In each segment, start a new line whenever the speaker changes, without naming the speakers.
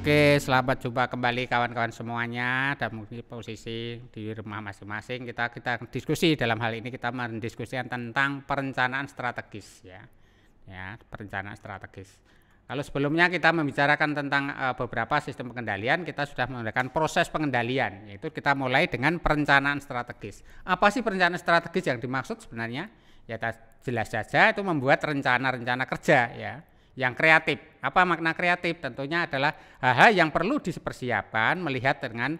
Oke, selamat jumpa kembali kawan-kawan semuanya dan mungkin posisi di rumah masing-masing. Kita diskusi dalam hal ini kita mendiskusikan tentang perencanaan strategis ya. Ya, perencanaan strategis. Kalau sebelumnya kita membicarakan tentang beberapa sistem pengendalian, kita sudah menggunakan proses pengendalian, yaitu kita mulai dengan perencanaan strategis. Apa sih perencanaan strategis yang dimaksud sebenarnya? Ya jelas saja itu membuat rencana-rencana kerja ya, yang kreatif. Apa makna kreatif? Tentunya adalah hal-hal yang perlu dipersiapkan melihat dengan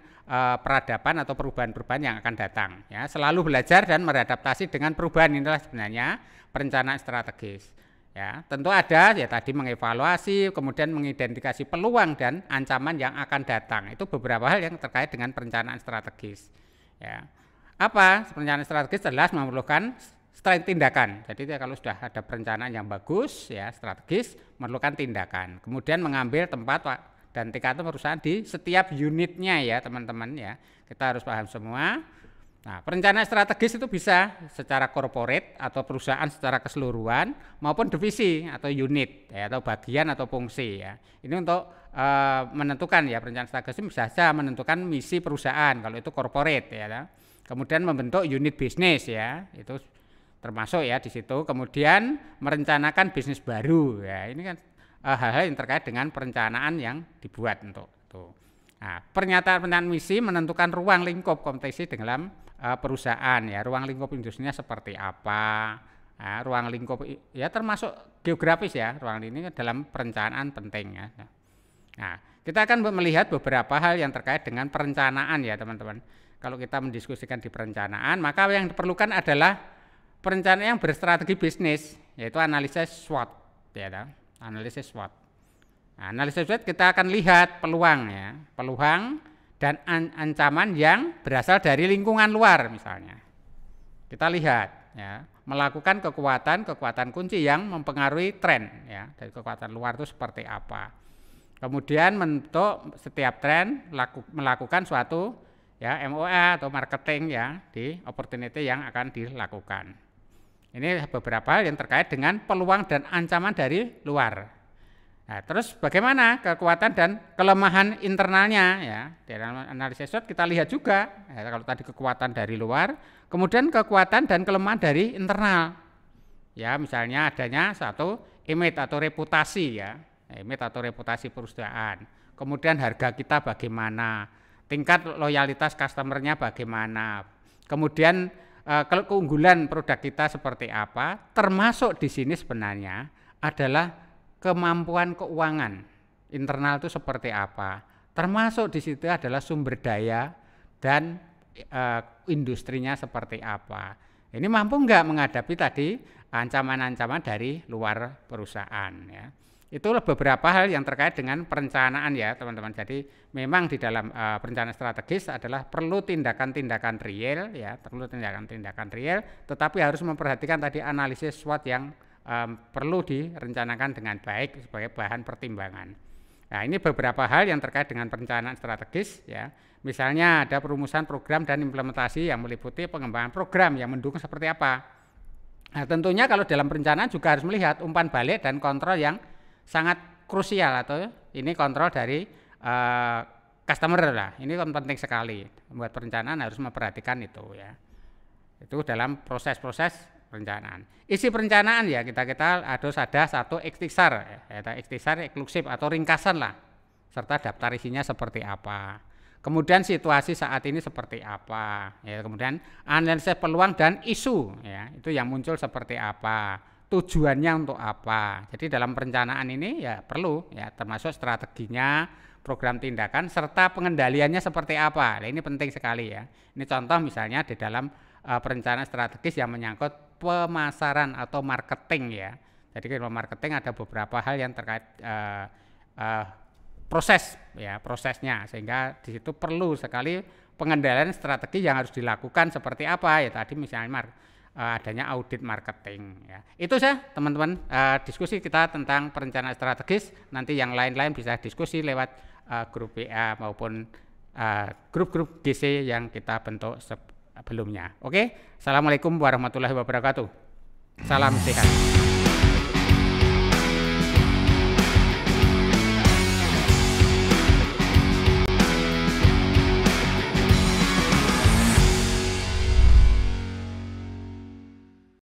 peradaban atau perubahan-perubahan yang akan datang ya. Selalu belajar dan beradaptasi dengan perubahan, inilah sebenarnya perencanaan strategis. Ya, tentu ada ya tadi mengevaluasi, kemudian mengidentifikasi peluang dan ancaman yang akan datang. Itu beberapa hal yang terkait dengan perencanaan strategis. Ya. Apa? Perencanaan strategis jelas memerlukan tindakan. Jadi kalau sudah ada perencanaan yang bagus ya, strategis, memerlukan tindakan. Kemudian mengambil tempat dan tingkatan perusahaan di setiap unitnya ya, teman-teman ya. Kita harus paham semua. Nah, perencanaan strategis itu bisa secara corporate atau perusahaan secara keseluruhan maupun divisi atau unit ya, atau bagian atau fungsi ya. Ini untuk menentukan ya, perencanaan strategis bisa saja menentukan misi perusahaan kalau itu corporate ya. Kemudian membentuk unit bisnis ya, itu termasuk ya di situ. Kemudian merencanakan bisnis baru ya. Ini kan hal-hal yang terkait dengan perencanaan yang dibuat untuk itu. Nah, pernyataan misi menentukan ruang lingkup kompetisi dalam perusahaan ya, ruang lingkup industrinya seperti apa, nah, ruang lingkup ya termasuk geografis ya, ruang ini dalam perencanaan penting ya. Nah, kita akan melihat beberapa hal yang terkait dengan perencanaan ya teman-teman. Kalau kita mendiskusikan di perencanaan, maka yang diperlukan adalah perencanaan yang berstrategi bisnis, yaitu analisis SWOT ya, analisis SWOT. Nah, analisis SWOT kita akan lihat peluang ya, peluang dan ancaman yang berasal dari lingkungan luar misalnya. Kita lihat ya, melakukan kekuatan kunci yang mempengaruhi tren ya, dari kekuatan luar itu seperti apa. Kemudian bentuk setiap tren melakukan suatu ya MOA atau marketing ya di opportunity yang akan dilakukan. Ini beberapa hal yang terkait dengan peluang dan ancaman dari luar. Nah, terus bagaimana kekuatan dan kelemahan internalnya ya. Dalam analisis SWOT kita lihat juga ya, kalau tadi kekuatan dari luar, kemudian kekuatan dan kelemahan dari internal. Ya, misalnya adanya satu image atau reputasi ya, image atau reputasi perusahaan. Kemudian harga kita bagaimana, tingkat loyalitas customernya bagaimana. Kemudian keunggulan produk kita seperti apa, termasuk di sini sebenarnya adalah kemampuan keuangan internal itu seperti apa, termasuk di situ adalah sumber daya dan industrinya seperti apa. Ini mampu enggak menghadapi tadi ancaman-ancaman dari luar perusahaan ya. Itulah beberapa hal yang terkait dengan perencanaan ya teman-teman. Jadi memang di dalam perencanaan strategis adalah perlu tindakan-tindakan real ya, perlu tindakan-tindakan real, tetapi harus memperhatikan tadi analisis SWOT yang perlu direncanakan dengan baik sebagai bahan pertimbangan. Nah, ini beberapa hal yang terkait dengan perencanaan strategis ya. Misalnya ada perumusan program dan implementasi yang meliputi pengembangan program yang mendukung seperti apa. Nah, tentunya kalau dalam perencanaan juga harus melihat umpan balik dan kontrol yang sangat krusial atau ini kontrol dari customer lah. Ini kan penting sekali. Membuat perencanaan harus memperhatikan itu ya. Itu dalam proses-proses perencanaan. Isi perencanaan ya kita harus ada satu ikhtisar ya, ikhtisar eksklusif atau ringkasan lah, serta daftar isinya seperti apa. Kemudian situasi saat ini seperti apa, ya, kemudian analisis peluang dan isu ya, itu yang muncul seperti apa, tujuannya untuk apa. Jadi dalam perencanaan ini ya perlu ya termasuk strateginya, program tindakan serta pengendaliannya seperti apa. Nah, ini penting sekali ya. Ini contoh misalnya di dalam perencanaan strategis yang menyangkut pemasaran atau marketing ya. Jadi kalau marketing ada beberapa hal yang terkait proses ya, prosesnya, sehingga di situ perlu sekali pengendalian strategi yang harus dilakukan seperti apa ya, tadi misalnya adanya audit marketing ya. Itu saja teman-teman diskusi kita tentang perencanaan strategis. Nanti yang lain-lain bisa diskusi lewat grup WA maupun grup-grup GC yang kita bentuk sebelumnya. Oke, assalamualaikum warahmatullahi wabarakatuh. Salam sehat.